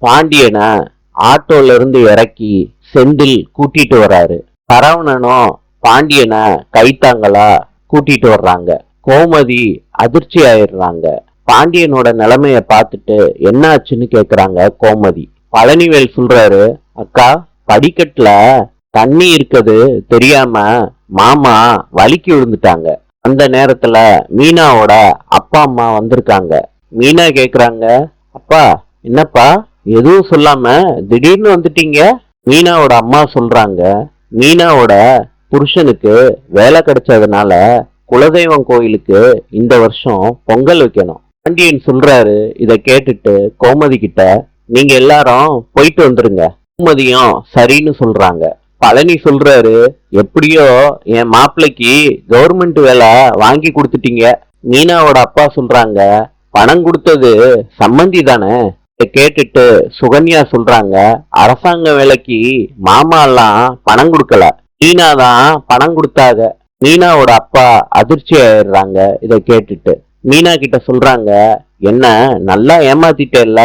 பாண்டியனை ஆட்டோல இருந்து இறக்கி செந்தில் கூட்டிட்டு வராரு. சரவணனும் பாண்டியனை கைத்தாங்களா கூட்டிட்டு வர்றாங்க. கோமதி அதிர்ச்சி ஆயிடுறாங்க. பாண்டியனோட நிலைமைய பார்த்துட்டு என்ன ஆச்சுன்னு கேக்குறாங்க கோமதி. பழனிவேல் சொல்றாரு, அக்கா படிக்கட்டுல தண்ணி இருக்குது தெரியாம மாமா வலிக்கு விழுந்துட்டாங்க. அந்த நேரத்துல மீனாவோட அப்பா அம்மா வந்திருக்காங்க. மீனா கேக்குறாங்க, அப்பா என்னப்பா எதுவும் சொல்லாம திடீர்னு வந்துட்டீங்க? மீனாவோட அம்மா சொல்றாங்க, மீனாவோட புருஷனுக்கு வேலை கிடைச்சதுனால குலதெய்வம் கோயிலுக்கு இந்த வருஷம் பொங்கல் வைக்கணும். பாண்டியன் சொல்றாரு. இத கேட்டுட்டு கோமதி கிட்ட, நீங்க எல்லாரும் போயிட்டு வந்துருங்க. கோமதியும் சரின்னு சொல்றாங்க. பழனி சொல்றாரு, எப்படியோ என் மாப்பிள்ளைக்கு கவர்மெண்ட் வேலை வாங்கி கொடுத்துட்டீங்க. மீனாவோட அப்பா சொல்றாங்க, பணம் கொடுத்தது சம்மந்தி தானே. இதை கேட்டுட்டு சுகன்யா சொல்றாங்க, அரசாங்க வேலைக்கு மாமா எல்லாம் பணம் கொடுக்கல, மீனா தான் பணம் கொடுத்தாங்க. மீனாவோட அப்பா அதிர்ச்சி ஆயிடுறாங்க. இதை கேட்டுட்டு மீனா கிட்ட சொல்றாங்க, என்ன நல்லா ஏமாத்திட்டேல்ல,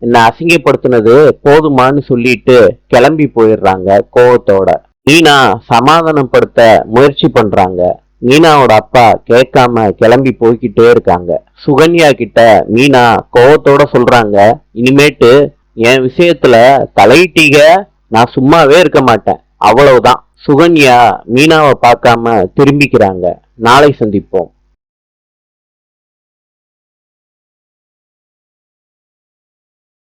என்ன அசிங்கப்படுத்தினது போதுமான்னு சொல்லிட்டு கிளம்பி போயிடுறாங்க கோவத்தோட. மீனா சமாதானப்படுத்த முயற்சி பண்றாங்க. மீனாவோட அப்பா கேட்காம கிளம்பி போய்கிட்டே இருக்காங்க. சுகன்யா கிட்ட மீனா கோவத்தோட சொல்றாங்க, இனிமேட்டு என் விஷயத்துல தலையிட்டீங்க, நான் சும்மாவே இருக்க மாட்டேன், அவ்வளவுதான். சுகன்யா மீனாவை பார்க்காம திரும்பிக்கிறாங்க. நாளை சந்திப்போம்.